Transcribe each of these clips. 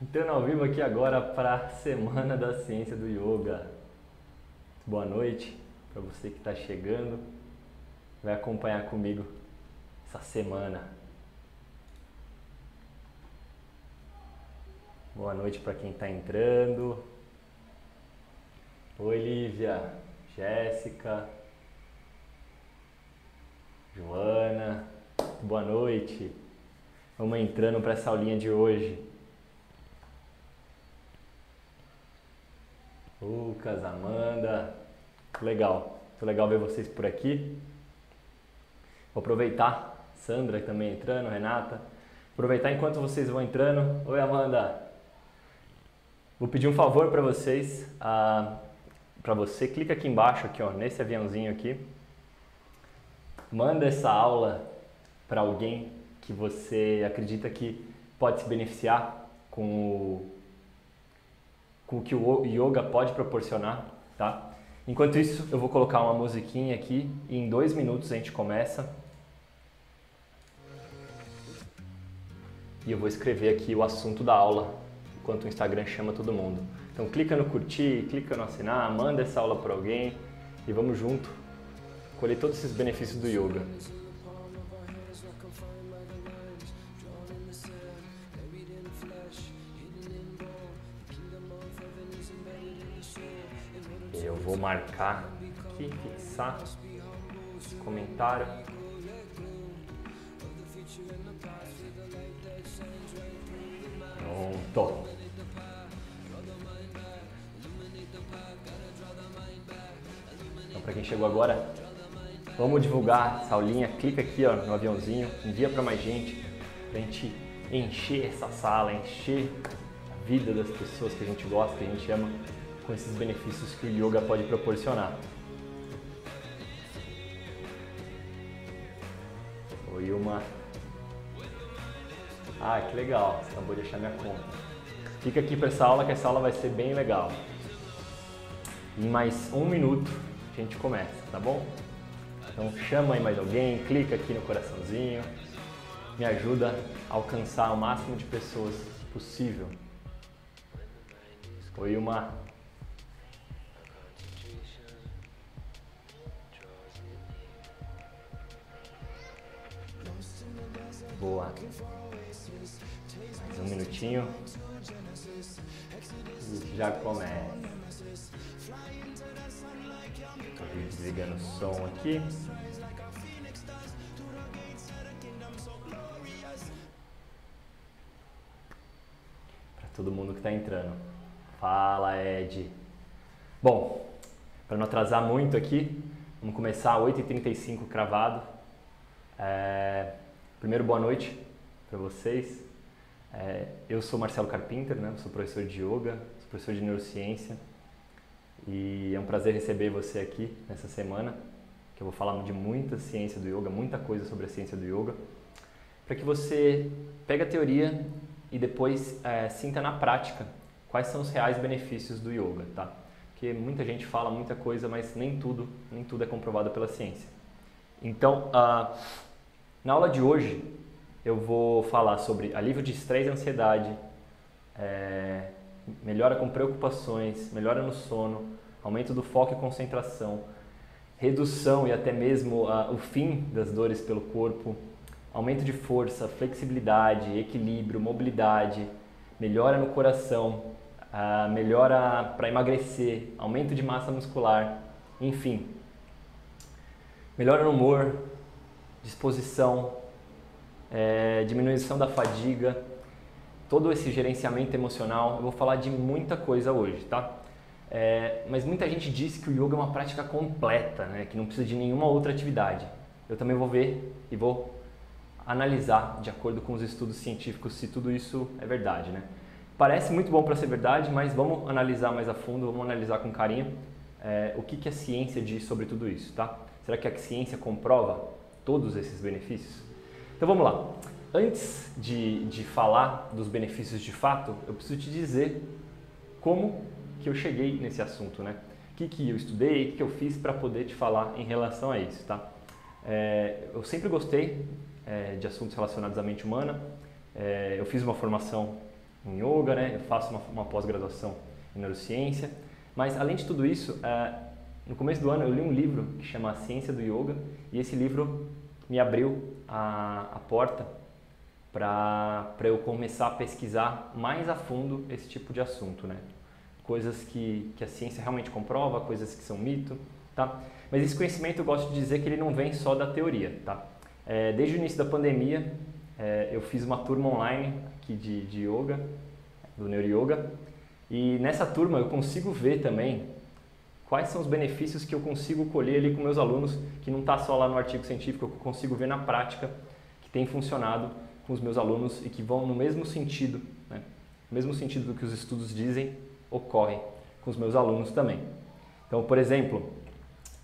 Entrando ao vivo aqui agora para a Semana da Ciência do Yoga. Boa noite para você que está chegando, vai acompanhar comigo essa semana. Boa noite para quem está entrando. Oi, Lívia, Jéssica, Joana, boa noite. Vamos entrando para essa aulinha de hoje. Lucas, Amanda, muito legal ver vocês por aqui. Vou aproveitar, Sandra também entrando, Renata. Aproveitar enquanto vocês vão entrando. Oi, Amanda. Vou pedir um favor para vocês, para você, clica aqui embaixo, aqui, ó, nesse aviãozinho aqui. Manda essa aula para alguém que você acredita que pode se beneficiar com o que o yoga pode proporcionar, tá? Enquanto isso, eu vou colocar uma musiquinha aqui e em 2 minutos a gente começa. E eu vou escrever aqui o assunto da aula, enquanto o Instagram chama todo mundo. Então clica no curtir, clica no assinar, manda essa aula para alguém e vamos junto colher todos esses benefícios do yoga. Eu vou marcar aqui, fixar esse comentário. Pronto. Então, para quem chegou agora, vamos divulgar essa aulinha. Clica aqui, ó, no aviãozinho, envia para mais gente, pra gente encher essa sala, encher a vida das pessoas que a gente gosta, que a gente ama, com esses benefícios que o yoga pode proporcionar. Oi, uma. Ah, que legal, você acabou de achar minha conta. Fica aqui para essa aula, que essa aula vai ser bem legal. Em mais 1 minuto a gente começa, tá bom? Então chama aí mais alguém, clica aqui no coraçãozinho, me ajuda a alcançar o máximo de pessoas possível. Oi, uma. Boa. Mais 1 minutinho. E já começa. Estou desligando o som aqui. Para todo mundo que está entrando. Fala, Ed. Bom, para não atrasar muito aqui, vamos começar às 8h35 cravado. Primeiro, boa noite para vocês. Eu sou Marcelo Carpinter, né? Sou professor de yoga, sou professor de neurociência e é um prazer receber você aqui nessa semana, que eu vou falar de muita ciência do yoga, muita coisa sobre a ciência do yoga, para que você pegue a teoria e depois sinta na prática quais são os reais benefícios do yoga, tá? Porque muita gente fala muita coisa, mas nem tudo é comprovado pela ciência. Então, na aula de hoje, eu vou falar sobre alívio de estresse e ansiedade, melhora com preocupações, melhora no sono, aumento do foco e concentração, redução e até mesmo o fim das dores pelo corpo, aumento de força, flexibilidade, equilíbrio, mobilidade, melhora no coração, melhora para emagrecer, aumento de massa muscular, enfim, melhora no humor, disposição, diminuição da fadiga, todo esse gerenciamento emocional. Eu vou falar de muita coisa hoje, tá? Mas muita gente diz que o yoga é uma prática completa, né? Que não precisa de nenhuma outra atividade. Eu também vou ver e vou analisar de acordo com os estudos científicos se tudo isso é verdade, né? Parece muito bom para ser verdade, mas vamos analisar mais a fundo, vamos analisar com carinho o que a ciência diz sobre tudo isso, tá? Será que a ciência comprova todos esses benefícios? Então vamos lá. Antes de falar dos benefícios de fato, eu preciso te dizer como que eu cheguei nesse assunto, né? O que eu estudei, o que eu fiz para poder te falar em relação a isso, tá? Eu sempre gostei de assuntos relacionados à mente humana. Eu fiz uma formação em yoga, né? Eu faço uma pós-graduação em neurociência, mas além de tudo isso, no começo do ano eu li um livro que chama A Ciência do Yoga e esse livro me abriu a porta para eu começar a pesquisar mais a fundo esse tipo de assunto, né? Coisas que a ciência realmente comprova, coisas que são mito, tá? Mas esse conhecimento eu gosto de dizer que ele não vem só da teoria, tá? Desde o início da pandemia, eu fiz uma turma online aqui de yoga, do Neuro-Yoga, e nessa turma eu consigo ver também quais são os benefícios que eu consigo colher ali com meus alunos, que não está só lá no artigo científico, eu consigo ver na prática que tem funcionado com os meus alunos e que vão no mesmo sentido, né? No mesmo sentido do que os estudos dizem, ocorre com os meus alunos também. Então, por exemplo,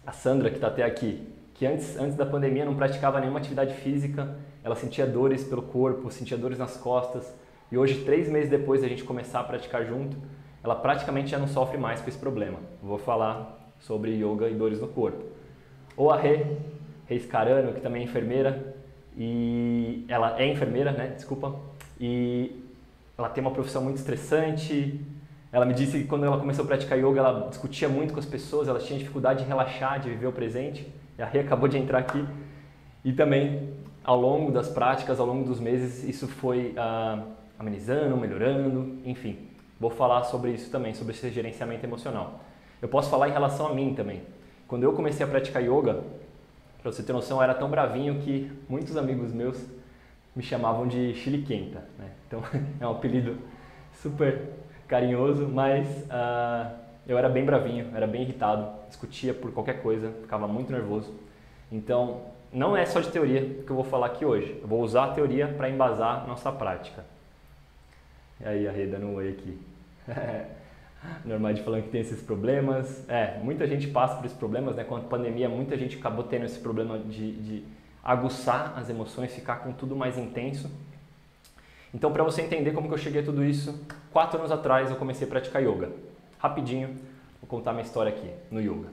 a Sandra, que está até aqui, que antes da pandemia não praticava nenhuma atividade física, ela sentia dores pelo corpo, sentia dores nas costas, e hoje, 3 meses depois da gente começar a praticar junto, ela praticamente já não sofre mais com esse problema. Eu vou falar sobre yoga e dores no corpo. Ou a Rê Scarano, que também é enfermeira, e ela é enfermeira, né? Desculpa, e ela tem uma profissão muito estressante. Ela me disse que quando ela começou a praticar yoga, ela discutia muito com as pessoas, ela tinha dificuldade de relaxar, de viver o presente. E a Rê acabou de entrar aqui. E também, ao longo das práticas, ao longo dos meses, isso foi amenizando, melhorando, enfim. Vou falar sobre isso também, sobre esse gerenciamento emocional. Eu posso falar em relação a mim também. Quando eu comecei a praticar yoga, para você ter noção, eu era tão bravinho que muitos amigos meus me chamavam de chiliquenta, né? Então, é um apelido super carinhoso, mas eu era bem bravinho, era bem irritado, discutia por qualquer coisa, ficava muito nervoso. Então, não é só de teoria que eu vou falar aqui hoje. Eu vou usar a teoria para embasar nossa prática. E aí, a Rê dando um oi aqui. Normais falando que tem esses problemas. Muita gente passa por esses problemas, né? Com a pandemia, muita gente acabou tendo esse problema de aguçar as emoções, ficar com tudo mais intenso. Então, para você entender como que eu cheguei a tudo isso, 4 anos atrás eu comecei a praticar yoga. Rapidinho, vou contar minha história aqui no yoga.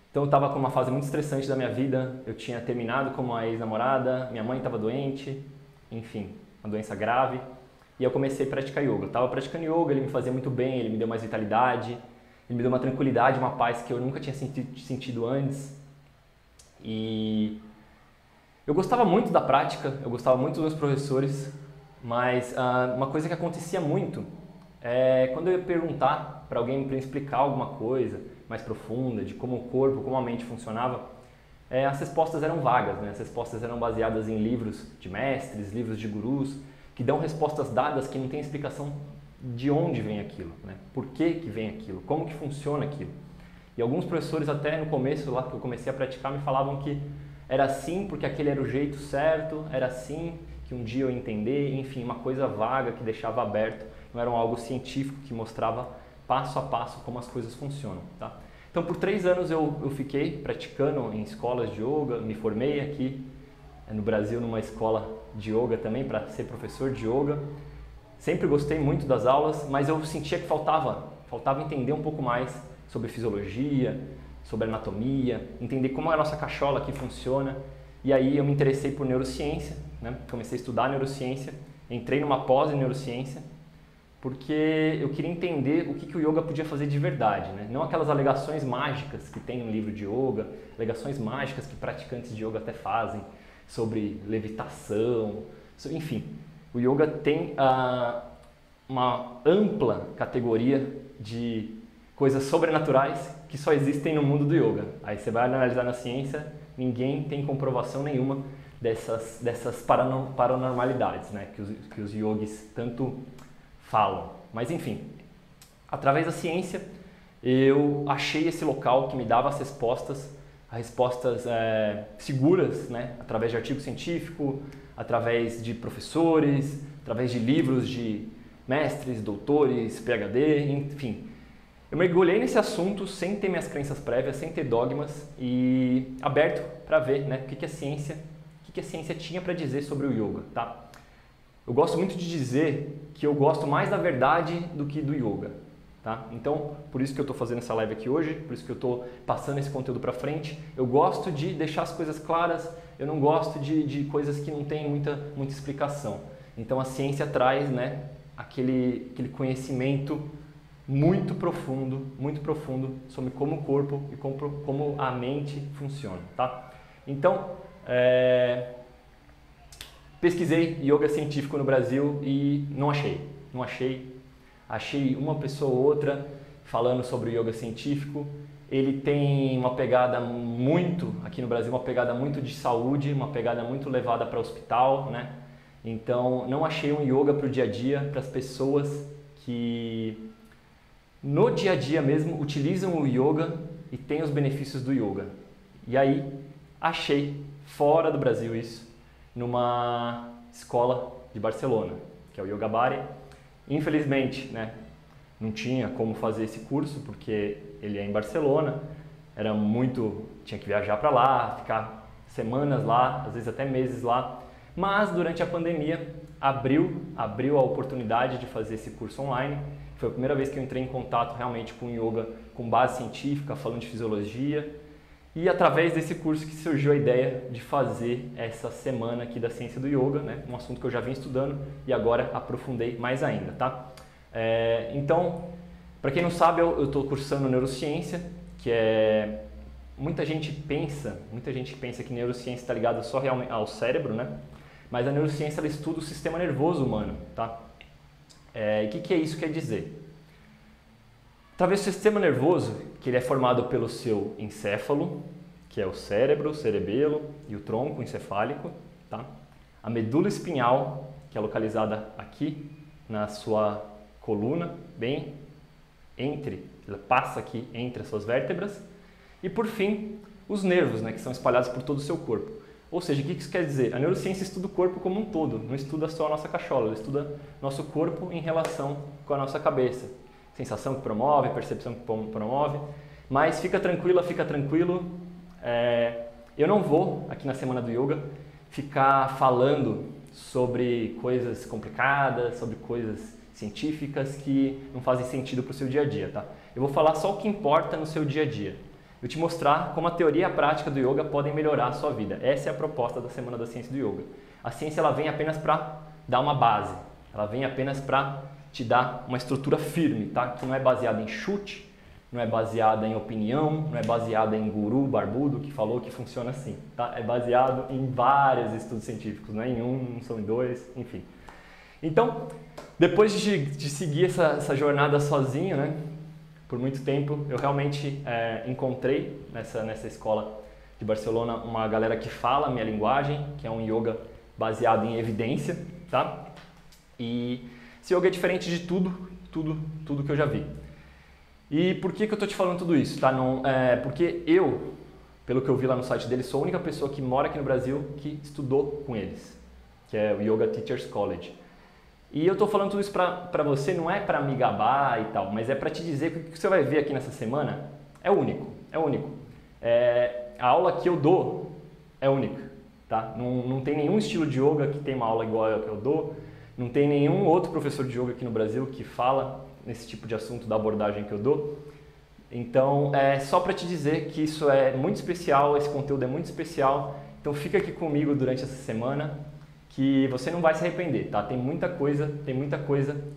Então, eu estava com uma fase muito estressante da minha vida, eu tinha terminado com uma ex-namorada, minha mãe estava doente, enfim, uma doença grave, e eu comecei a praticar yoga. Eu estava praticando yoga, ele me fazia muito bem, ele me deu mais vitalidade, ele me deu uma tranquilidade, uma paz que eu nunca tinha sentido antes. E eu gostava muito da prática, eu gostava muito dos meus professores, mas uma coisa que acontecia muito é quando eu ia perguntar para alguém para explicar alguma coisa mais profunda, de como o corpo, como a mente funcionava, as respostas eram vagas, né? As respostas eram baseadas em livros de mestres, livros de gurus, que dão respostas dadas que não tem explicação de onde vem aquilo, né? Por que vem aquilo, como que funciona aquilo. E alguns professores até no começo, lá que eu comecei a praticar, me falavam que era assim porque aquele era o jeito certo, era assim que um dia eu ia entender, enfim, uma coisa vaga que deixava aberto, não era algo científico que mostrava passo a passo como as coisas funcionam, tá? Então, por 3 anos eu fiquei praticando em escolas de yoga, me formei aqui no Brasil numa escola de yoga também para ser professor de yoga. Sempre gostei muito das aulas, mas eu sentia que faltava entender um pouco mais sobre fisiologia, sobre anatomia, entender como a nossa cachola aqui funciona. E aí eu me interessei por neurociência, né? Comecei a estudar neurociência, entrei numa pós em neurociência, porque eu queria entender o que o yoga podia fazer de verdade, né? Não aquelas alegações mágicas que tem no livro de yoga, alegações mágicas que praticantes de yoga até fazem, sobre levitação, enfim. O yoga tem uma ampla categoria de coisas sobrenaturais que só existem no mundo do yoga. Aí você vai analisar na ciência, ninguém tem comprovação nenhuma dessas paranormalidades, né? que os yogis tanto falam. Mas enfim, através da ciência eu achei esse local que me dava as respostas seguras, né? Através de artigo científico, através de professores, através de livros de mestres, doutores, PhD, enfim. Eu mergulhei nesse assunto sem ter minhas crenças prévias, sem ter dogmas e aberto para ver, né, o que a ciência tinha para dizer sobre o yoga, tá? Eu gosto muito de dizer que eu gosto mais da verdade do que do yoga, tá? Então, por isso que eu estou fazendo essa live aqui hoje, por isso que eu estou passando esse conteúdo para frente. Eu gosto de deixar as coisas claras, eu não gosto de coisas que não tem muita explicação. Então, a ciência traz, né, aquele conhecimento muito profundo sobre como o corpo e como a mente funciona, tá? Então, pesquisei yoga científico no Brasil e não achei. Achei uma pessoa ou outra falando sobre o yoga científico. Ele tem uma pegada muito, aqui no Brasil, uma pegada muito de saúde, uma pegada muito levada para o hospital, né? Então, não achei um yoga para o dia a dia, para as pessoas que no dia a dia mesmo utilizam o yoga e têm os benefícios do yoga. E aí, achei, fora do Brasil isso, numa escola de Barcelona, que é o Yoga Bari. Infelizmente, né, não tinha como fazer esse curso, porque ele é em Barcelona, tinha que viajar para lá, ficar semanas lá, às vezes até meses lá. Mas durante a pandemia abriu a oportunidade de fazer esse curso online. Foi a primeira vez que eu entrei em contato realmente com yoga com base científica, falando de fisiologia. E através desse curso que surgiu a ideia de fazer essa semana aqui da ciência do yoga, né? Um assunto que eu já vinha estudando e agora aprofundei mais ainda, tá? Então, para quem não sabe, eu estou cursando neurociência, que é... Muita gente pensa que neurociência está ligada só realmente ao cérebro, né? Mas a neurociência ela estuda o sistema nervoso humano, tá? E o que isso quer dizer? Através do sistema nervoso, que ele é formado pelo seu encéfalo, que é o cérebro, o cerebelo e o tronco encefálico, tá? A medula espinhal, que é localizada aqui na sua coluna, ela passa aqui entre as suas vértebras, e por fim, os nervos, né, que são espalhados por todo o seu corpo. Ou seja, o que isso quer dizer? A neurociência estuda o corpo como um todo, não estuda só a nossa cachola, ela estuda nosso corpo em relação com a nossa cabeça. Sensação que promove, percepção que promove, mas fica tranquilo, eu não vou, aqui na Semana do Yoga, ficar falando sobre coisas complicadas, sobre coisas científicas que não fazem sentido para o seu dia a dia, tá? Eu vou falar só o que importa no seu dia a dia. Eu te mostrar como a teoria e a prática do yoga podem melhorar a sua vida. Essa é a proposta da Semana da Ciência do Yoga. A ciência ela vem apenas para dar uma base, ela vem apenas para te dá uma estrutura firme, tá? Que não é baseada em chute, não é baseada em opinião, não é baseada em guru barbudo que falou que funciona assim, tá? É baseado em vários estudos científicos, não é em um, não são em dois, enfim. Então, depois de seguir essa jornada sozinho, né? Por muito tempo, eu realmente encontrei nessa escola de Barcelona uma galera que fala a minha linguagem, que é um yoga baseado em evidência, tá? E esse yoga é diferente de tudo que eu já vi. E por que eu estou te falando tudo isso? Tá? Porque eu, pelo que eu vi lá no site deles, sou a única pessoa que mora aqui no Brasil que estudou com eles, que é o Yoga Teachers College. E eu estou falando tudo isso para você, não é para me gabar e tal, mas é para te dizer que o que você vai ver aqui nessa semana é único. A aula que eu dou é única, tá? Não tem nenhum estilo de yoga que tem uma aula igual a que eu dou. Não tem nenhum outro professor de yoga aqui no Brasil que fala nesse tipo de assunto da abordagem que eu dou. Então, é só para te dizer que isso é muito especial, esse conteúdo é muito especial. Então, fica aqui comigo durante essa semana que você não vai se arrepender, tá? Tem muita coisa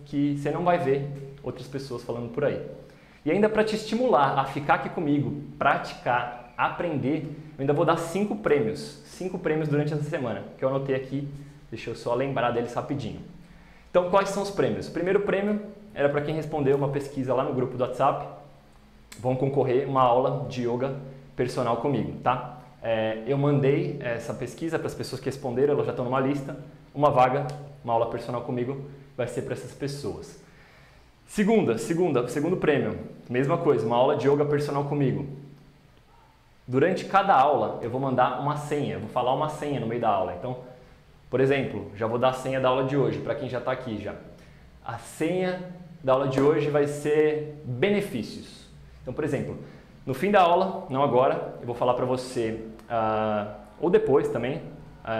que você não vai ver outras pessoas falando por aí. E ainda para te estimular a ficar aqui comigo, praticar, aprender, eu ainda vou dar 5 prêmios durante essa semana, que eu anotei aqui. Deixa eu só lembrar deles rapidinho. Então, quais são os prêmios? O primeiro prêmio era para quem respondeu uma pesquisa lá no grupo do WhatsApp. Vão concorrer uma aula de yoga personal comigo, tá? Eu mandei essa pesquisa para as pessoas que responderam, elas já estão numa lista. Uma vaga, uma aula personal comigo, vai ser para essas pessoas. Segundo prêmio, mesma coisa, uma aula de yoga personal comigo. Durante cada aula, eu vou mandar uma senha, vou falar uma senha no meio da aula. Então, por exemplo, já vou dar a senha da aula de hoje, para quem já está aqui já. A senha da aula de hoje vai ser benefícios. Então, por exemplo, no fim da aula, não agora, eu vou falar para você, ou depois também,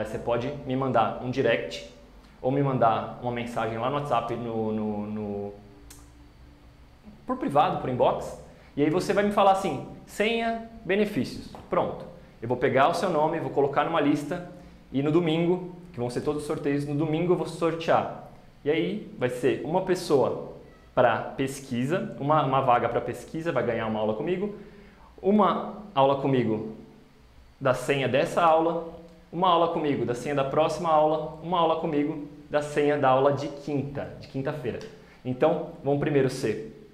você pode me mandar um direct, ou me mandar uma mensagem lá no WhatsApp, por privado, por inbox, e aí você vai me falar assim, senha, benefícios. Pronto. Eu vou pegar o seu nome, vou colocar numa lista, e no domingo, que vão ser todos os sorteios, no domingo eu vou sortear E aí vai ser uma pessoa para pesquisa, uma vaga para pesquisa, vai ganhar uma aula comigo, uma aula comigo da senha dessa aula, uma aula comigo da senha da próxima aula, uma aula comigo da senha da aula de quinta-feira. Então, vão primeiro ser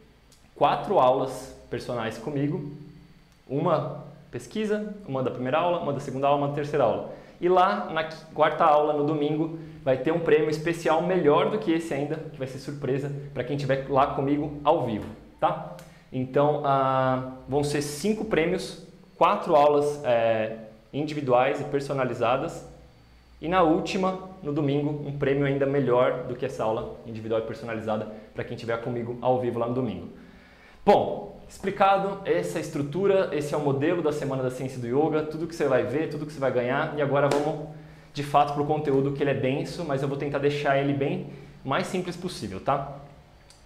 4 aulas personais comigo, uma pesquisa, uma da primeira aula, uma da segunda aula, uma da terceira aula. E lá na quarta aula, no domingo, vai ter um prêmio especial melhor do que esse ainda, que vai ser surpresa para quem estiver lá comigo ao vivo, tá? Então, vão ser 5 prêmios, 4 aulas individuais e personalizadas. E na última, no domingo, um prêmio ainda melhor do que essa aula individual e personalizada para quem estiver comigo ao vivo lá no domingo. Bom, explicado essa estrutura, esse é o modelo da Semana da Ciência do Yoga, tudo que você vai ver, tudo que você vai ganhar. E agora vamos de fato para o conteúdo, que ele é denso, mas eu vou tentar deixar ele bem mais simples possível, tá?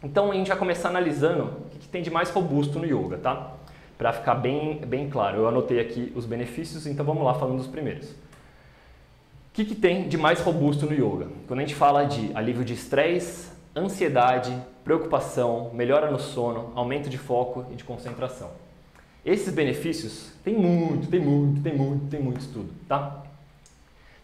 Então a gente vai começar analisando o que tem de mais robusto no Yoga, tá? Para ficar bem claro, eu anotei aqui os benefícios, então vamos lá falando dos primeiros. O que tem de mais robusto no Yoga? Quando a gente fala de alívio de estresse, ansiedade, preocupação, melhora no sono, aumento de foco e de concentração. Esses benefícios tem muito estudo, tá?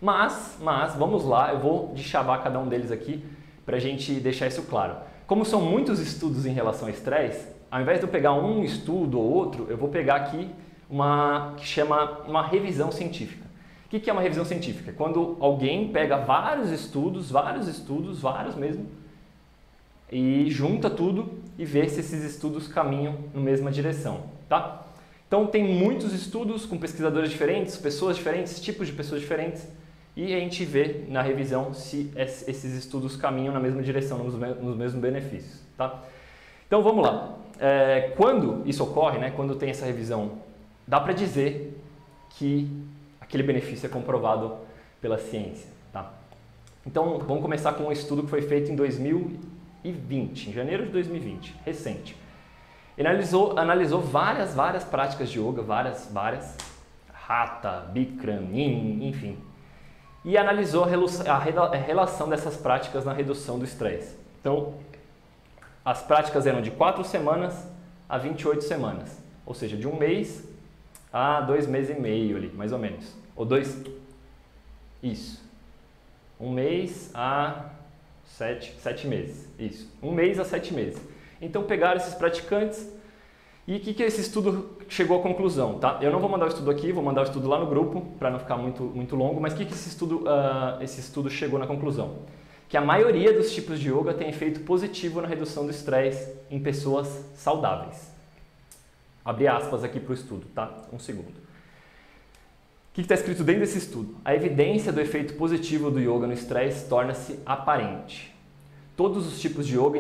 Mas vamos lá, eu vou deschavar cada um deles aqui para a gente deixar isso claro. Como são muitos estudos em relação ao estresse, ao invés de eu pegar um estudo ou outro, eu vou pegar aqui uma que chama uma revisão científica. O que é uma revisão científica? Quando alguém pega vários estudos mesmo, e junta tudo e vê se esses estudos caminham na mesma direção, tá? Então tem muitos estudos com pesquisadores diferentes, pessoas diferentes, tipos de pessoas diferentes, e a gente vê na revisão se esses estudos caminham na mesma direção, nos mesmos benefícios, tá? Então vamos lá. Quando isso ocorre, né, quando tem essa revisão, dá para dizer que aquele benefício é comprovado pela ciência, tá? Então vamos começar com um estudo que foi feito em 2020, em janeiro de 2020, recente. Ele analisou várias práticas de yoga, várias, Hatha, Bikram, Yin, enfim. E analisou a relação dessas práticas na redução do estresse. Então, as práticas eram de 4 semanas a 28 semanas. Ou seja, de 1 mês a 2 meses e meio ali, mais ou menos. Ou 2... Isso. 1 mês a 7 meses. Isso. 1 mês a 7 meses. Então pegaram esses praticantes e o que esse estudo chegou à conclusão, tá? Eu não vou mandar o estudo aqui, vou mandar o estudo lá no grupo para não ficar muito longo, mas o que esse estudo chegou na conclusão? Que a maioria dos tipos de yoga tem efeito positivo na redução do estresse em pessoas saudáveis. Abre aspas aqui para o estudo, tá? Um segundo. O que está escrito dentro desse estudo? A evidência do efeito positivo do yoga no estresse torna-se aparente. Todos os tipos de yoga,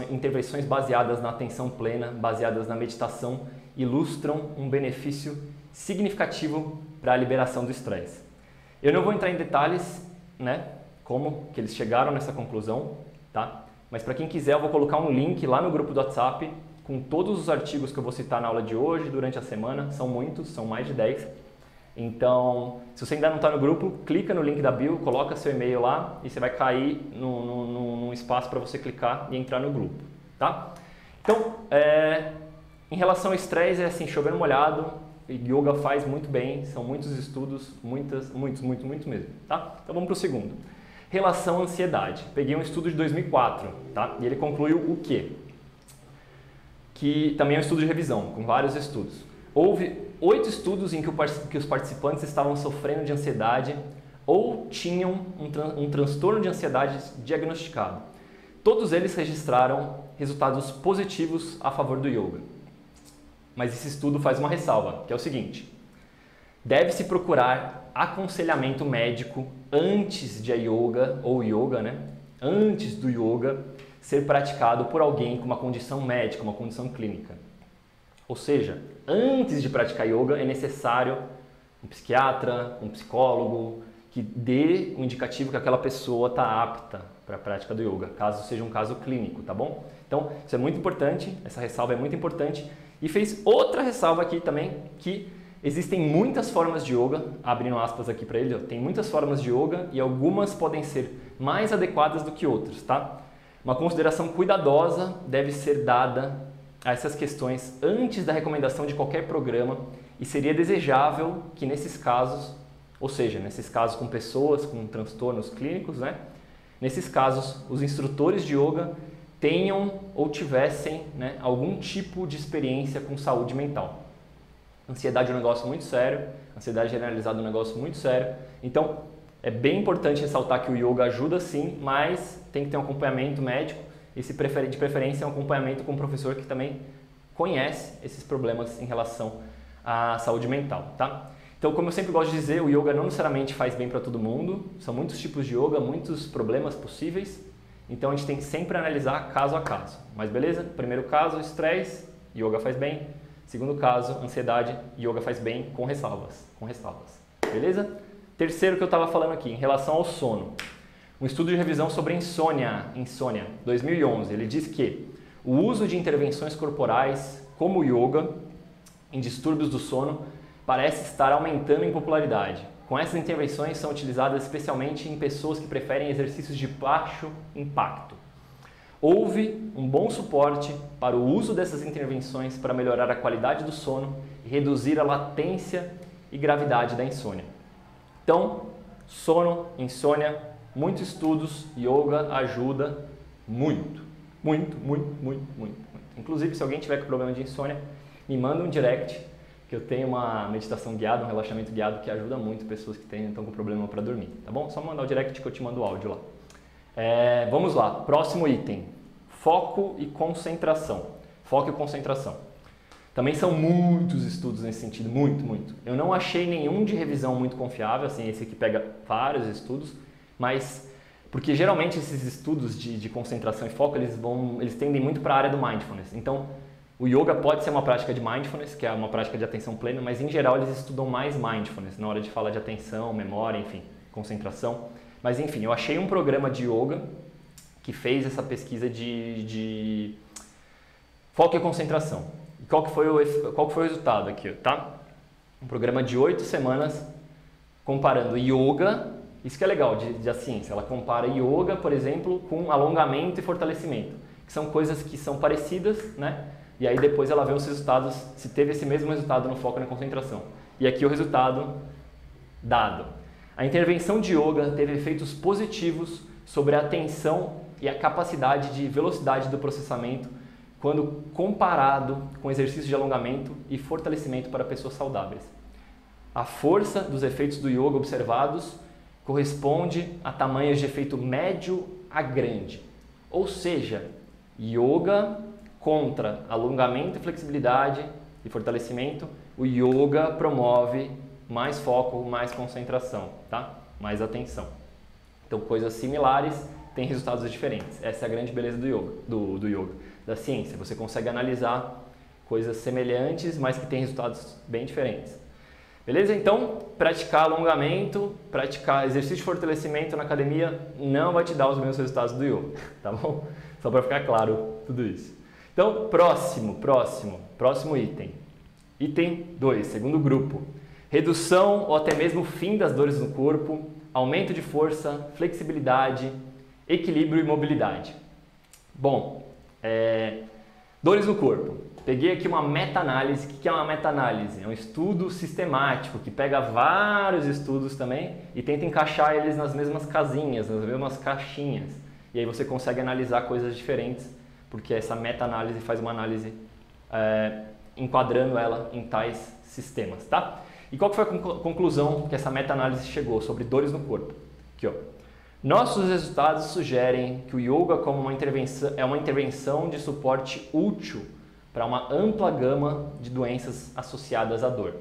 intervenções baseadas na atenção plena, baseadas na meditação, ilustram um benefício significativo para a liberação do estresse. Eu não vou entrar em detalhes, né, como que eles chegaram nessa conclusão, tá? Mas para quem quiser, eu vou colocar um link lá no grupo do WhatsApp com todos os artigos que eu vou citar na aula de hoje, durante a semana. São muitos, são mais de 10. Então, se você ainda não está no grupo, clica no link da bio, coloca seu e-mail lá e você vai cair num espaço para você clicar e entrar no grupo, tá? Então, em relação ao estresse, é assim, chover no molhado, yoga faz muito bem, são muitos estudos, muito mesmo, tá? Então vamos para o segundo. Relação à ansiedade. Peguei um estudo de 2004, tá? E ele concluiu o quê? Que também é um estudo de revisão, com vários estudos. Houve 8 estudos em que os participantes estavam sofrendo de ansiedade ou tinham um transtorno de ansiedade diagnosticado. Todos eles registraram resultados positivos a favor do yoga. Mas esse estudo faz uma ressalva, que é o seguinte: deve-se procurar aconselhamento médico antes de a yoga, ou yoga, né? Antes do yoga ser praticado por alguém com uma condição médica, uma condição clínica. Ou seja, antes de praticar yoga é necessário um psiquiatra, um psicólogo que dê um indicativo que aquela pessoa está apta para a prática do yoga, caso seja um caso clínico, tá bom? Então, isso é muito importante, essa ressalva é muito importante. E fez outra ressalva aqui também, que existem muitas formas de yoga, abrindo aspas aqui para ele, ó, tem muitas formas de yoga e algumas podem ser mais adequadas do que outras, tá? Uma consideração cuidadosa deve ser dada a essas questões antes da recomendação de qualquer programa e seria desejável que nesses casos, ou seja, nesses casos com pessoas com transtornos clínicos, né? Nesses casos, os instrutores de yoga tenham ou tivessem, né, algum tipo de experiência com saúde mental. Ansiedade é um negócio muito sério, ansiedade generalizada é um negócio muito sério, então é bem importante ressaltar que o yoga ajuda sim, mas tem que ter um acompanhamento médico e de preferência um acompanhamento com um professor que também conhece esses problemas em relação à saúde mental, tá? Então, como eu sempre gosto de dizer, o yoga não necessariamente faz bem para todo mundo, são muitos tipos de yoga, muitos problemas possíveis, então a gente tem que sempre analisar caso a caso. Mas beleza? Primeiro caso, estresse, yoga faz bem. Segundo caso, ansiedade, yoga faz bem com ressalvas. Beleza? Terceiro que eu estava falando aqui, em relação ao sono. Um estudo de revisão sobre insônia, 2011, ele diz que o uso de intervenções corporais, como o yoga, em distúrbios do sono, parece estar aumentando em popularidade. Com essas intervenções são utilizadas especialmente em pessoas que preferem exercícios de baixo impacto. Houve um bom suporte para o uso dessas intervenções para melhorar a qualidade do sono e reduzir a latência e gravidade da insônia. Então, sono, insônia, muitos estudos, yoga ajuda muito. Inclusive, se alguém tiver com problema de insônia, me manda um direct, que eu tenho uma meditação guiada, um relaxamento guiado que ajuda muito pessoas que estão com problema para dormir, tá bom? Só mandar o direct que eu te mando o áudio lá. Vamos lá, próximo item, foco e concentração. Foco e concentração. Também são muitos estudos nesse sentido, muito. Eu não achei nenhum de revisão muito confiável, assim, esse aqui pega vários estudos, mas porque geralmente esses estudos de concentração e foco, eles tendem muito para a área do mindfulness. Então, o yoga pode ser uma prática de mindfulness, que é uma prática de atenção plena, mas em geral eles estudam mais mindfulness na hora de falar de atenção, memória, enfim, concentração. Mas enfim, eu achei um programa de yoga que fez essa pesquisa de foco e concentração. E qual que foi o resultado aqui, tá? Um programa de 8 semanas comparando yoga, isso que é legal da ciência, ela compara yoga, por exemplo, com alongamento e fortalecimento, que são coisas que são parecidas, né? E aí depois ela vê os resultados, se teve esse mesmo resultado no foco e na concentração. E aqui o resultado dado. A intervenção de yoga teve efeitos positivos sobre a atenção e a capacidade de velocidade do processamento quando comparado com exercícios de alongamento e fortalecimento para pessoas saudáveis. A força dos efeitos do yoga observados corresponde a tamanhos de efeito médio a grande. Ou seja, yoga contra alongamento, flexibilidade e fortalecimento, o yoga promove mais foco, mais concentração, tá? Mais atenção. Então, coisas similares têm resultados diferentes. Essa é a grande beleza do yoga, da ciência. Você consegue analisar coisas semelhantes, mas que têm resultados bem diferentes. Beleza? Então, praticar alongamento, praticar exercício de fortalecimento na academia não vai te dar os mesmos resultados do yoga, tá bom? Só para ficar claro tudo isso. Então, próximo item. Item 2, segundo grupo. Redução ou até mesmo fim das dores no corpo, aumento de força, flexibilidade, equilíbrio e mobilidade. Bom, dores no corpo. Peguei aqui uma meta-análise. O que é uma meta-análise? É um estudo sistemático que pega vários estudos também e tenta encaixar eles nas mesmas casinhas, nas mesmas caixinhas. E aí você consegue analisar coisas diferentes, porque essa meta-análise faz uma análise enquadrando ela em tais sistemas, tá? E qual que foi a conclusão que essa meta-análise chegou sobre dores no corpo? Aqui, ó. Nossos resultados sugerem que o yoga é uma intervenção de suporte útil para uma ampla gama de doenças associadas à dor.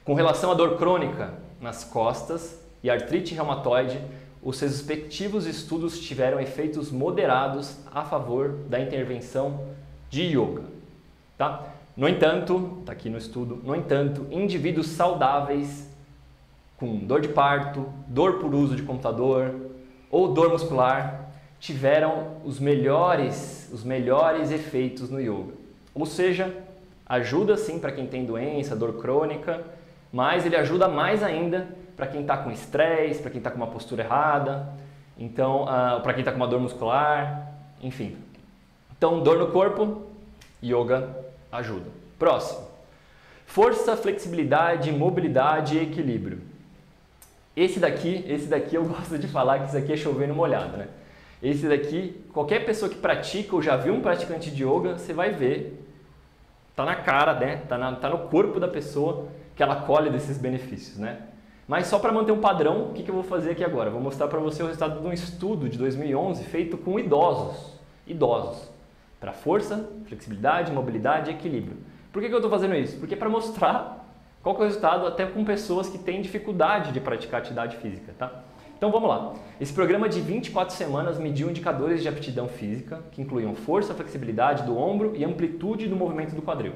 Com relação à dor crônica nas costas e artrite reumatoide, os respectivos estudos tiveram efeitos moderados a favor da intervenção de yoga. Tá? No entanto, está aqui no estudo, indivíduos saudáveis com dor de parto, dor por uso de computador ou dor muscular tiveram os melhores efeitos no yoga. Ou seja, ajuda sim para quem tem doença, dor crônica, mas ele ajuda mais ainda para quem está com estresse, para quem está com uma postura errada, então para quem está com uma dor muscular. enfim. Então, dor no corpo, yoga ajuda. Próximo. Força, flexibilidade, mobilidade e equilíbrio. Esse daqui eu gosto de falar que isso aqui é chover no molhado, né? Esse daqui, qualquer pessoa que pratica ou já viu um praticante de yoga, você vai ver, tá na cara, né? Tá no corpo da pessoa que ela colhe desses benefícios, né? Mas só para manter um padrão, o que eu vou fazer aqui agora? Vou mostrar para você o resultado de um estudo de 2011 feito com idosos, para força, flexibilidade, mobilidade e equilíbrio. Por que eu estou fazendo isso? Porque é para mostrar qual que é o resultado até com pessoas que têm dificuldade de praticar atividade física, tá? Então vamos lá. Esse programa de 24 semanas mediu indicadores de aptidão física, que incluíam força, flexibilidade do ombro e amplitude do movimento do quadril.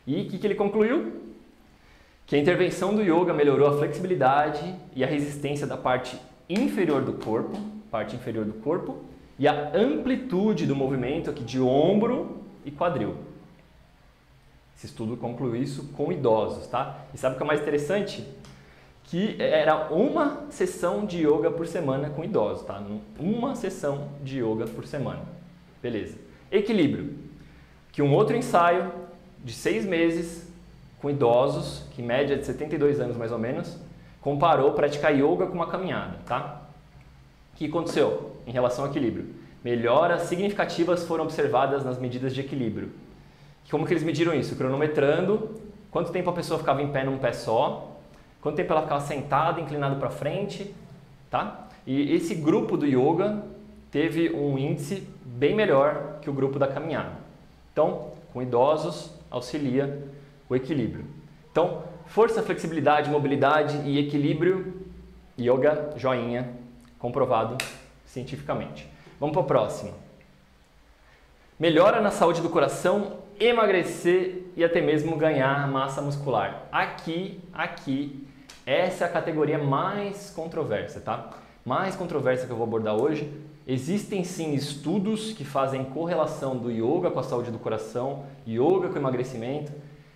E o que ele concluiu? Que a intervenção do yoga melhorou a flexibilidade e a resistência da parte inferior do corpo, e a amplitude do movimento aqui de ombro e quadril. Esse estudo concluiu isso com idosos, tá? E sabe o que é mais interessante? Que era uma sessão de yoga por semana com idosos, tá? Uma sessão de yoga por semana. Beleza. Equilíbrio. Que um outro ensaio de 6 meses com idosos, que média de 72 anos mais ou menos, comparou praticar yoga com uma caminhada, tá? O que aconteceu em relação ao equilíbrio? Melhoras significativas foram observadas nas medidas de equilíbrio. Como que eles mediram isso? Cronometrando quanto tempo a pessoa ficava em pé num pé só, quanto tempo ela ficava sentada, inclinada para frente, tá? E esse grupo do yoga teve um índice bem melhor que o grupo da caminhada. Então, com idosos, auxilia o equilíbrio. Então, força, flexibilidade, mobilidade e equilíbrio, yoga, joinha, comprovado cientificamente. Vamos para o próximo. Melhora na saúde do coração, emagrecer e até mesmo ganhar massa muscular. Aqui, essa é a categoria mais controversa, tá? Mais controversa que eu vou abordar hoje. Existem sim estudos que fazem correlação do yoga com a saúde do coração, yoga com o emagrecimento,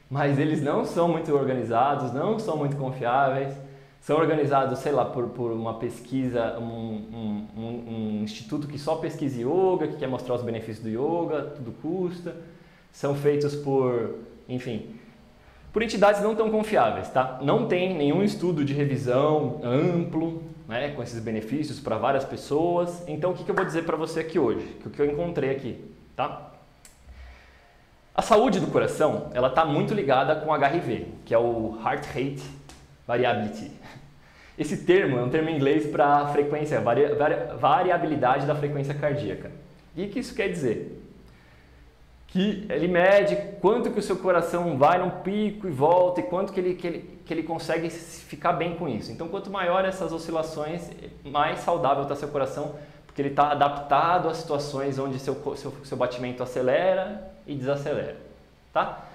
mas eles não são muito organizados, não são muito confiáveis. São organizados, sei lá, por uma pesquisa, um instituto que só pesquisa yoga, que quer mostrar os benefícios do yoga, tudo custa. São feitos por, enfim, por entidades não tão confiáveis, tá? Não tem nenhum estudo de revisão amplo, né, com esses benefícios para várias pessoas. Então, o que eu vou dizer para você aqui hoje? O que eu encontrei aqui, tá? A saúde do coração, ela está muito ligada com HRV, que é o Heart Rate Variability. Esse termo é um termo em inglês para frequência, variabilidade da frequência cardíaca. E o que isso quer dizer? Que ele mede quanto que o seu coração vai num pico e volta e quanto que ele consegue ficar bem com isso. Então, quanto maior essas oscilações, mais saudável está seu coração, porque ele está adaptado a situações onde seu batimento acelera e desacelera, tá?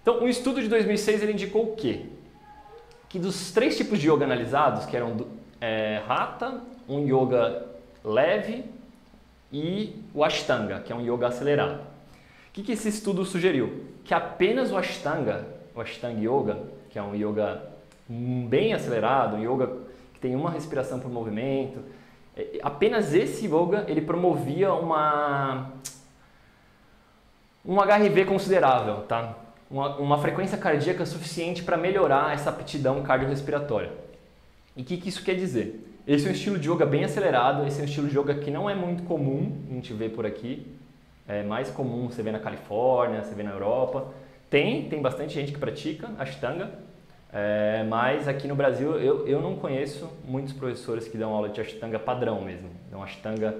Então, um estudo de 2006 ele indicou o quê? Que dos 3 tipos de yoga analisados, que eram Hatha, um yoga leve e o Ashtanga, que é um yoga acelerado. O que esse estudo sugeriu? Que apenas o Ashtanga Yoga, que é um yoga bem acelerado, um yoga que tem uma respiração por movimento, apenas esse yoga ele promovia um HRV considerável, tá? Uma frequência cardíaca suficiente para melhorar essa aptidão cardiorrespiratória. E o que isso quer dizer? Esse é um estilo de yoga bem acelerado, esse é um estilo de yoga que não é muito comum a gente ver por aqui. É mais comum você ver na Califórnia, você vê na Europa. Tem bastante gente que pratica Ashtanga, mas aqui no Brasil eu não conheço muitos professores que dão aula de Ashtanga padrão mesmo, dão Ashtanga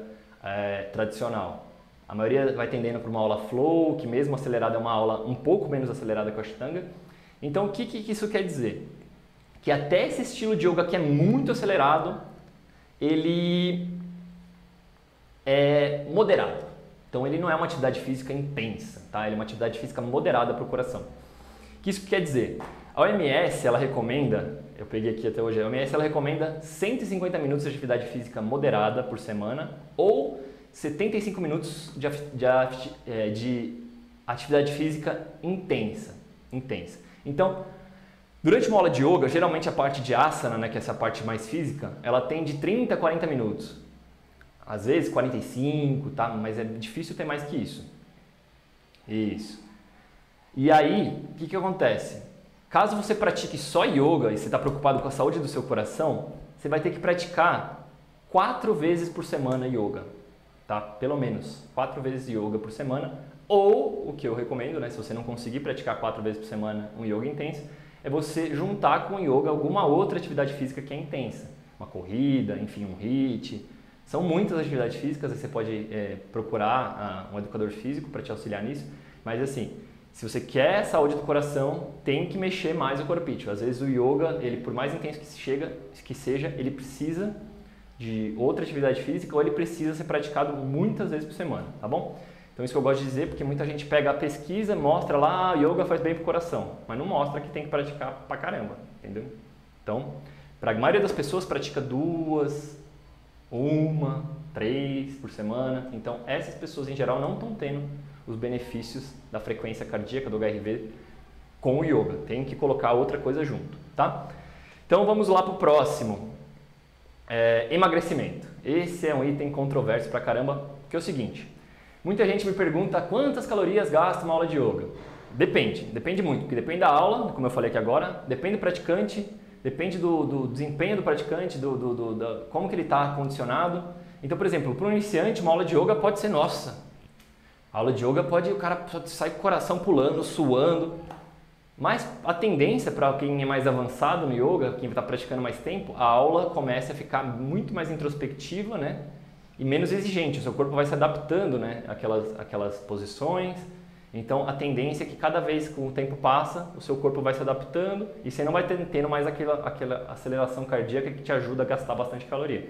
tradicional. A maioria vai tendendo para uma aula flow, que mesmo acelerada é uma aula um pouco menos acelerada que o Ashtanga. Então, o que isso quer dizer? Que até esse estilo de yoga que é muito acelerado, ele é moderado. Então, ele não é uma atividade física intensa, tá? Ele é uma atividade física moderada para o coração. O que isso quer dizer? A OMS, ela recomenda, eu peguei aqui até hoje, a OMS ela recomenda 150 minutos de atividade física moderada por semana ou 75 minutos de atividade física intensa. Então, durante uma aula de yoga, geralmente a parte de asana, né, que é essa parte mais física, ela tem de 30 a 40 minutos. às vezes 45, tá? Mas é difícil ter mais que isso. Isso. E aí, o que acontece? Caso você pratique só yoga e você está preocupado com a saúde do seu coração, você vai ter que praticar 4 vezes por semana yoga, tá? Pelo menos 4 vezes yoga por semana. Ou, o que eu recomendo, né, se você não conseguir praticar 4 vezes por semana um yoga intenso, é você juntar com o yoga alguma outra atividade física que é intensa. Uma corrida, enfim, um HIIT. São muitas atividades físicas, você pode procurar um educador físico para te auxiliar nisso. Mas assim, se você quer saúde do coração, tem que mexer mais o corpício. Às vezes o yoga, ele, por mais intenso que seja, ele precisa de outra atividade física ou ele precisa ser praticado muitas vezes por semana, tá bom? Então isso que eu gosto de dizer, porque muita gente pega a pesquisa, mostra lá, yoga faz bem pro coração, mas não mostra que tem que praticar pra caramba, entendeu? Então, para a maioria das pessoas pratica 2, 1, 3 por semana. Então essas pessoas em geral não estão tendo os benefícios da frequência cardíaca do HRV com o yoga. Tem que colocar outra coisa junto, tá? Então vamos lá para o próximo. Emagrecimento. Esse é um item controverso pra caramba, que é o seguinte. Muita gente me pergunta quantas calorias gasta uma aula de yoga. Depende muito, porque depende da aula, como eu falei aqui agora, depende do praticante, depende do desempenho do praticante, como que ele está condicionado. Então, por exemplo, para um iniciante, uma aula de yoga pode ser nossa. A aula de yoga o cara sai com o coração pulando, suando. Mas a tendência para quem é mais avançado no yoga, quem está praticando mais tempo, a aula começa a ficar muito mais introspectiva, né? E menos exigente. O seu corpo vai se adaptando, né? Aquelas posições. Então a tendência é que cada vez que o tempo passa, o seu corpo vai se adaptando e você não vai tendo mais aquela aceleração cardíaca que te ajuda a gastar bastante caloria.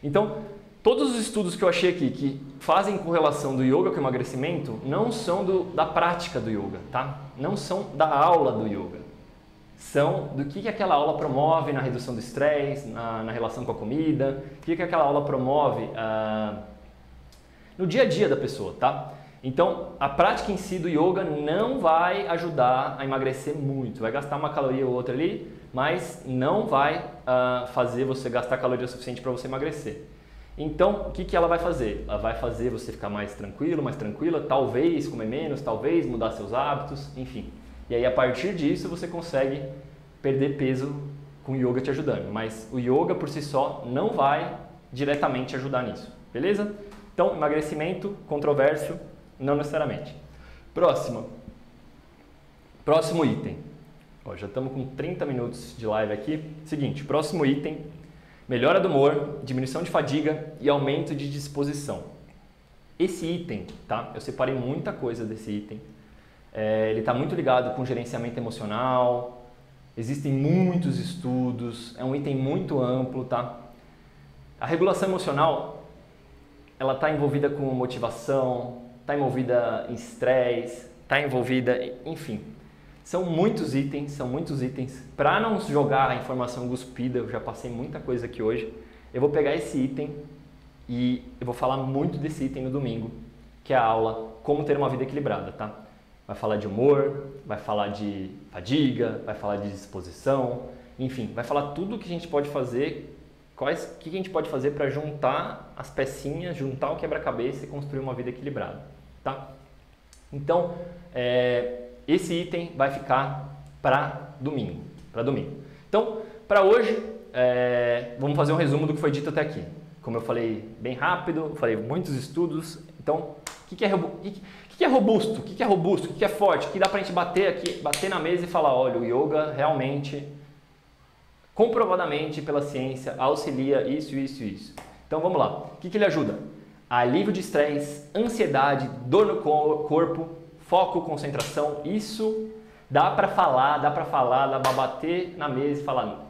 Então, todos os estudos que eu achei aqui que fazem correlação do yoga com o emagrecimento não são da prática do yoga, tá? Não são da aula do yoga. São do que aquela aula promove na redução do estresse, na relação com a comida, o que aquela aula promove no dia a dia da pessoa, tá? Então, a prática em si do yoga não vai ajudar a emagrecer muito. Vai gastar uma caloria ou outra ali, mas não vai fazer você gastar caloria suficiente para você emagrecer. Então, o que ela vai fazer? Ela vai fazer você ficar mais tranquilo, mais tranquila, talvez comer menos, talvez mudar seus hábitos, enfim. E aí, a partir disso, você consegue perder peso com o yoga te ajudando. Mas o yoga, por si só, não vai diretamente ajudar nisso, beleza? Então, emagrecimento, controverso, não necessariamente. Próximo item. Ó, já estamos com 30 minutos de live aqui. Seguinte, próximo item. Melhora do humor, diminuição de fadiga e aumento de disposição. Esse item, tá? Eu separei muita coisa desse item. Ele está muito ligado com gerenciamento emocional. Existem muitos estudos. É um item muito amplo, tá? A regulação emocional, ela está envolvida com motivação, está envolvida em estresse, está envolvida, enfim. São muitos itens. Para não jogar a informação cuspida, eu já passei muita coisa aqui hoje, eu vou pegar esse item e eu vou falar muito desse item no domingo, que é a aula Como Ter uma Vida Equilibrada, tá? Vai falar de humor, vai falar de fadiga, vai falar de disposição, enfim, vai falar tudo o que a gente pode fazer, o que a gente pode fazer para juntar as pecinhas, juntar o quebra-cabeça e construir uma vida equilibrada, tá? Então, esse item vai ficar para domingo. Então, para hoje, vamos fazer um resumo do que foi dito até aqui. Como eu falei bem rápido, falei muitos estudos. Então, o que é robusto? O que é robusto? O que é forte? O que dá para a gente bater na mesa e falar, olha, o yoga realmente, comprovadamente pela ciência, auxilia isso. Então, vamos lá. O que ele ajuda? Alívio de estresse, ansiedade, dor no corpo, foco, concentração. Isso dá para falar, dá para bater na mesa e falar,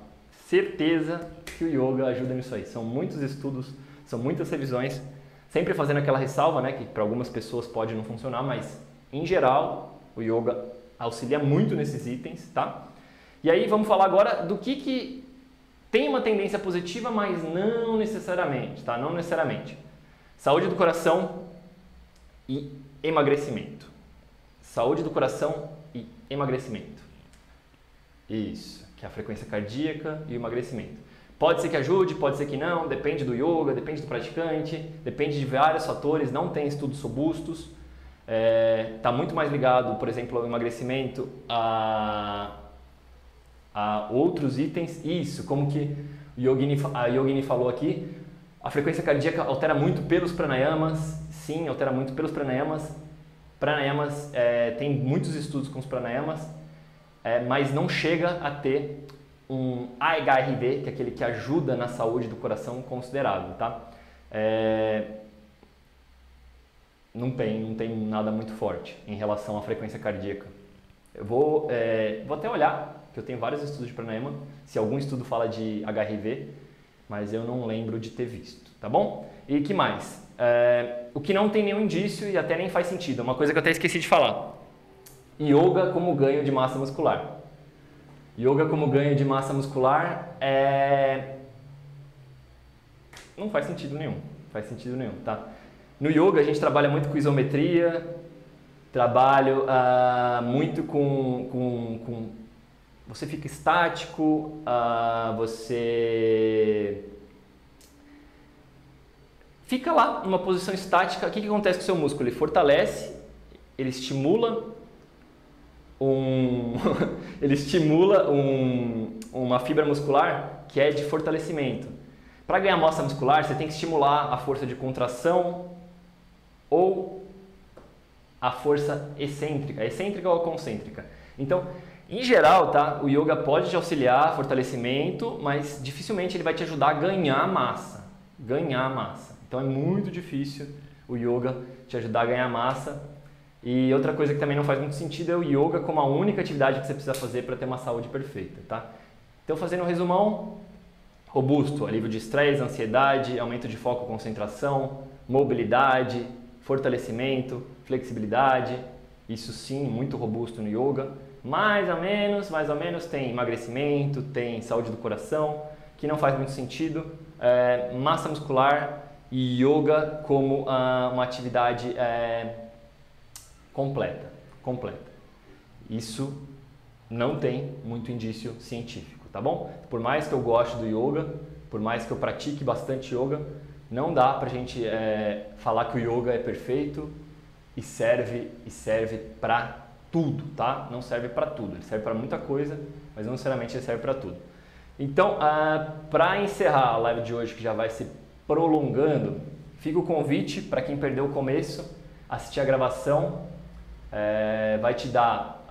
certeza que o yoga ajuda nisso aí. São muitos estudos, são muitas revisões, sempre fazendo aquela ressalva, né, que para algumas pessoas pode não funcionar, mas em geral o yoga auxilia muito nesses itens, tá? E aí vamos falar agora do que tem uma tendência positiva, mas não necessariamente, tá? Não necessariamente. Saúde do coração e emagrecimento. Saúde do coração e emagrecimento. Isso, que é a frequência cardíaca e o emagrecimento. Pode ser que ajude, pode ser que não, depende do yoga, depende do praticante, depende de vários fatores, não tem estudos robustos. Está muito mais ligado, por exemplo, ao emagrecimento, a outros itens. Isso, como que a Yogini falou aqui, a frequência cardíaca altera muito pelos pranayamas. Sim, altera muito pelos pranayamas. Pranayamas, tem muitos estudos com os pranayamas, mas não chega a ter um AHRV, que é aquele que ajuda na saúde do coração, considerável, tá? Não tem nada muito forte em relação à frequência cardíaca. Eu vou até olhar, que eu tenho vários estudos de pranayama, se algum estudo fala de HRV, mas eu não lembro de ter visto, tá bom? E que mais? O que não tem nenhum indício e até nem faz sentido, é uma coisa que eu até esqueci de falar. Yoga como ganho de massa muscular. Yoga como ganho de massa muscular não faz sentido nenhum, tá? No yoga a gente trabalha muito com isometria, trabalho muito com você fica estático, você fica lá numa posição estática. O que acontece com o seu músculo? Ele fortalece, ele estimula uma fibra muscular que é de fortalecimento. Para ganhar massa muscular, você tem que estimular a força de contração ou a força excêntrica ou concêntrica. Então, em geral, tá, o yoga pode te auxiliar, fortalecimento, mas dificilmente ele vai te ajudar a ganhar massa. Então é muito difícil o yoga te ajudar a ganhar massa. E outra coisa que também não faz muito sentido é o yoga como a única atividade que você precisa fazer para ter uma saúde perfeita, tá? Então, fazendo um resumão, robusto, alívio de estresse, ansiedade, aumento de foco e concentração, mobilidade, fortalecimento, flexibilidade, isso sim, muito robusto no yoga. Mais ou menos tem emagrecimento, tem saúde do coração, que não faz muito sentido, massa muscular e yoga como uma atividade completa. Isso não tem muito indício científico, tá bom? Por mais que eu goste do yoga, por mais que eu pratique bastante yoga, não dá pra gente falar que o yoga é perfeito e serve para tudo, tá? Não serve para tudo, ele serve para muita coisa, mas não necessariamente ele serve para tudo. Então, para encerrar a live de hoje, que já vai se prolongando, fica o convite para quem perdeu o começo, assistir a gravação, vai te dar...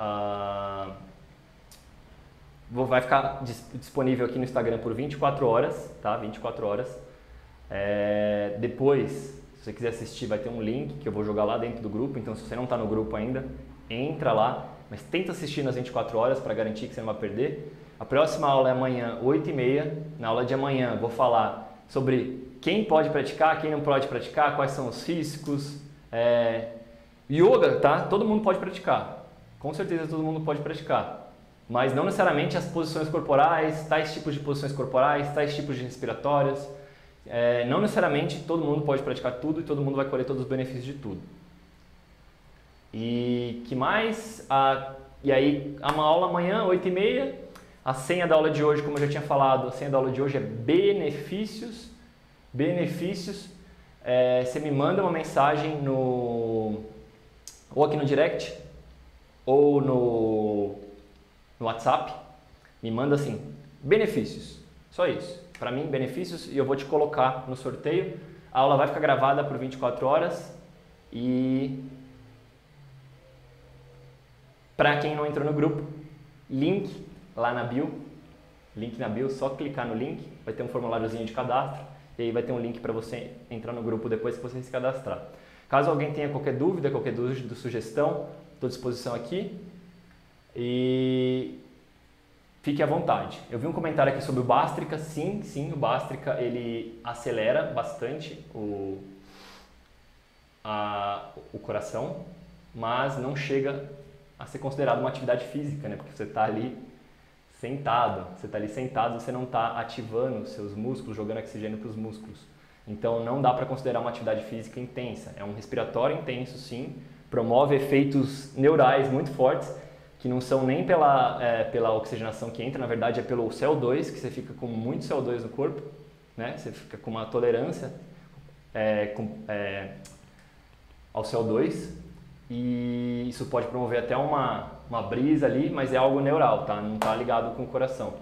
vai ficar disponível aqui no Instagram por 24 horas, tá? 24 horas. Depois, se você quiser assistir, vai ter um link que eu vou jogar lá dentro do grupo, então se você não está no grupo ainda, entra lá, mas tenta assistir nas 24 horas para garantir que você não vai perder. A próxima aula é amanhã, 8h30. Na aula de amanhã vou falar sobre quem pode praticar, quem não pode praticar, quais são os riscos. Yoga, tá? Todo mundo pode praticar. Com certeza todo mundo pode praticar. Mas não necessariamente as posições corporais, tais tipos de posições corporais, tais tipos de respiratórias. Não necessariamente todo mundo pode praticar tudo e todo mundo vai colher todos os benefícios de tudo. E que mais? E aí, uma aula amanhã, 8h30. A senha da aula de hoje, como eu já tinha falado, a senha da aula de hoje é benefícios. Benefícios. Você me manda uma mensagem ou aqui no direct ou no WhatsApp. Me manda assim, benefícios. Só isso. Para mim, benefícios, e eu vou te colocar no sorteio. A aula vai ficar gravada por 24 horas e... Para quem não entrou no grupo, link lá na bio, só clicar no link, vai ter um formuláriozinho de cadastro e aí vai ter um link para você entrar no grupo depois que você se cadastrar. Caso alguém tenha qualquer dúvida, sugestão, estou à disposição aqui e fique à vontade. Eu vi um comentário aqui sobre o Bhastrika, sim, o Bhastrika ele acelera bastante o coração, mas não chega a ser considerado uma atividade física, né? Porque você está ali sentado, você não está ativando os seus músculos, jogando oxigênio para os músculos. Então não dá para considerar uma atividade física intensa. É um respiratório intenso, sim, promove efeitos neurais muito fortes. que não são nem pela oxigenação que entra, na verdade é pelo CO2, que você fica com muito CO2 no corpo, né? Você fica com uma tolerância ao CO2 e isso pode promover até uma brisa ali, mas é algo neural, tá? Não está ligado com o coração.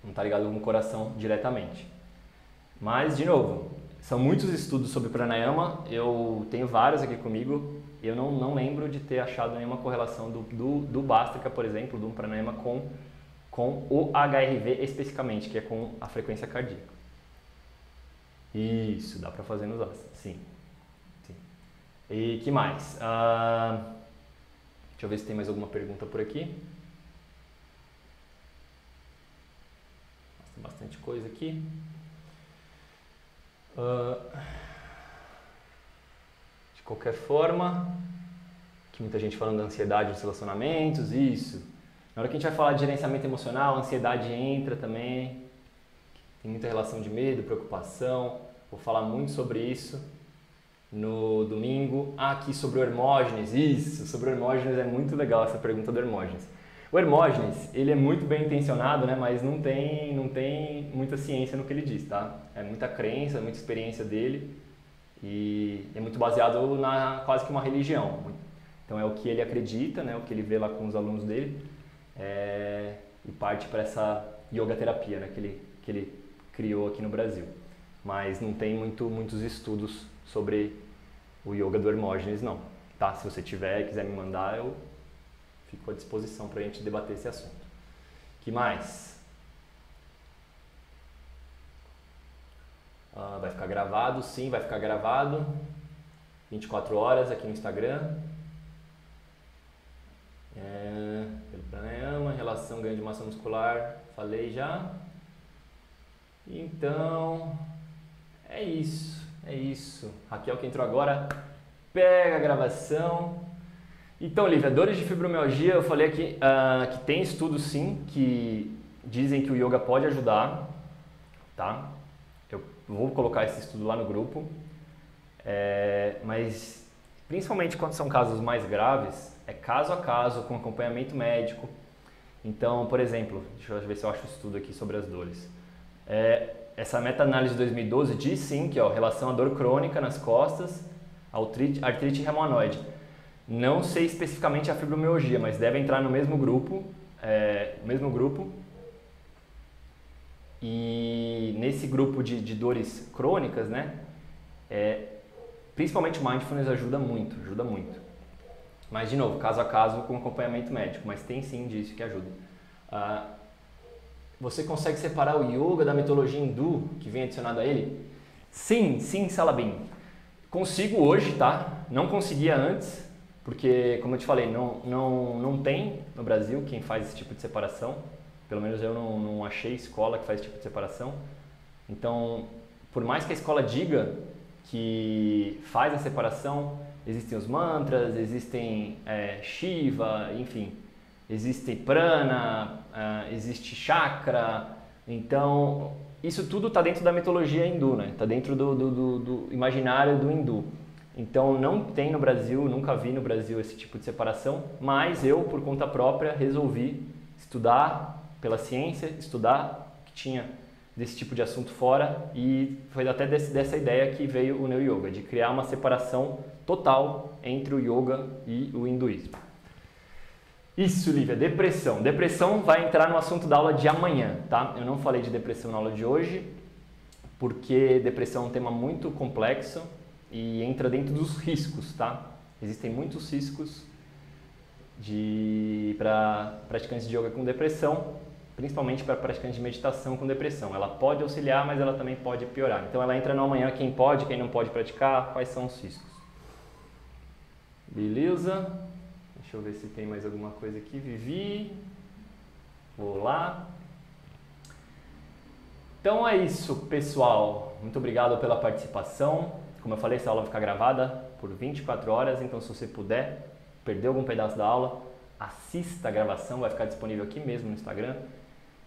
Não está ligado com o coração diretamente. Mas, de novo, são muitos estudos sobre pranayama, eu tenho vários aqui comigo, eu não lembro de ter achado nenhuma correlação do Bhastrika, por exemplo, do pranayama com o HRV especificamente, que é com a frequência cardíaca. Isso, dá para fazer nos asanas, sim. E que mais? Deixa eu ver se tem mais alguma pergunta por aqui. Tem bastante coisa aqui. De qualquer forma, que muita gente falando da ansiedade dos relacionamentos, isso. Na hora que a gente vai falar de gerenciamento emocional, a ansiedade entra também. Tem muita relação de medo, preocupação. Vou falar muito sobre isso no domingo. Aqui sobre o Hermógenes, isso, sobre o Hermógenes é muito legal essa pergunta do Hermógenes. O Hermógenes, ele é muito bem intencionado, né, mas não tem muita ciência no que ele diz, tá? É muita crença, muita experiência dele e é muito baseado na quase que uma religião. Então é o que ele acredita, né, o que ele vê lá com os alunos dele e parte para essa yoga terapia, né, que ele criou aqui no Brasil. Mas não tem muitos estudos sobre o yoga do Hermógenes, não. Tá? Se você tiver e quiser me mandar, eu fico à disposição para a gente debater esse assunto. Que mais? Vai ficar gravado? Sim, vai ficar gravado. 24 horas aqui no Instagram. Pelo pranayama, relação ganho de massa muscular, falei já. Então, é isso. Raquel que entrou agora, pega a gravação. Então, Lívia, dores de fibromialgia, eu falei aqui que tem estudos sim, que dizem que o yoga pode ajudar, tá? Eu vou colocar esse estudo lá no grupo, mas principalmente quando são casos mais graves, é caso a caso, com acompanhamento médico. Então, por exemplo, deixa eu ver se eu acho o estudo aqui sobre as dores. Essa meta-análise de 2012 diz sim que relação à dor crônica nas costas, artrite reumanoide. Não sei especificamente a fibromialgia, mas deve entrar no mesmo grupo. E nesse grupo de dores crônicas, né, principalmente mindfulness ajuda muito. Mas, de novo, caso a caso com acompanhamento médico, mas tem sim indício que ajuda. Você consegue separar o yoga da mitologia hindu que vem adicionado a ele? Sim, Salabim. Consigo hoje, tá? Não conseguia antes, porque, como eu te falei, não tem no Brasil quem faz esse tipo de separação. Pelo menos eu não achei escola que faz esse tipo de separação. Então, por mais que a escola diga que faz a separação, existem os mantras, existem Shiva, enfim, existe prana, existe chakra. Então, isso tudo está dentro da mitologia hindu, né? Está dentro do imaginário do hindu. Então, não tem no Brasil, nunca vi no Brasil esse tipo de separação, mas eu, por conta própria, resolvi estudar pela ciência, estudar o que tinha desse tipo de assunto fora, e foi até dessa ideia que veio o Neo Yoga, de criar uma separação total entre o yoga e o hinduísmo. Isso, Lívia, depressão. Depressão vai entrar no assunto da aula de amanhã, tá? Eu não falei de depressão na aula de hoje, porque depressão é um tema muito complexo e entra dentro dos riscos, tá? Existem muitos riscos para praticantes de yoga com depressão, principalmente para praticantes de meditação com depressão. Ela pode auxiliar, mas ela também pode piorar. Então ela entra no amanhã, quem pode, quem não pode praticar, quais são os riscos. Beleza? Deixa eu ver se tem mais alguma coisa aqui. Vivi. Vou lá. Então é isso, pessoal. Muito obrigado pela participação. Como eu falei, essa aula vai ficar gravada por 24 horas, então se você puder perder algum pedaço da aula, assista a gravação, vai ficar disponível aqui mesmo no Instagram.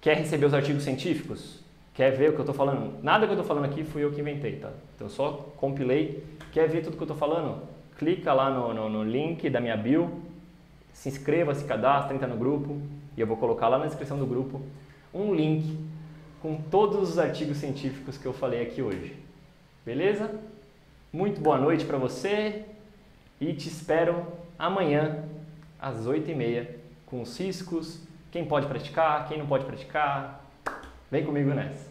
Quer receber os artigos científicos? Quer ver o que eu estou falando? Nada que eu estou falando aqui fui eu que inventei, tá? Então eu só compilei. Quer ver tudo que eu estou falando? Clica lá no link da minha bio se inscreva, se cadastre, entra no grupo e eu vou colocar lá na descrição do grupo um link com todos os artigos científicos que eu falei aqui hoje. Beleza? Muito boa noite para você e te espero amanhã às 8h30 com os riscos, quem pode praticar, quem não pode praticar. Vem comigo nessa.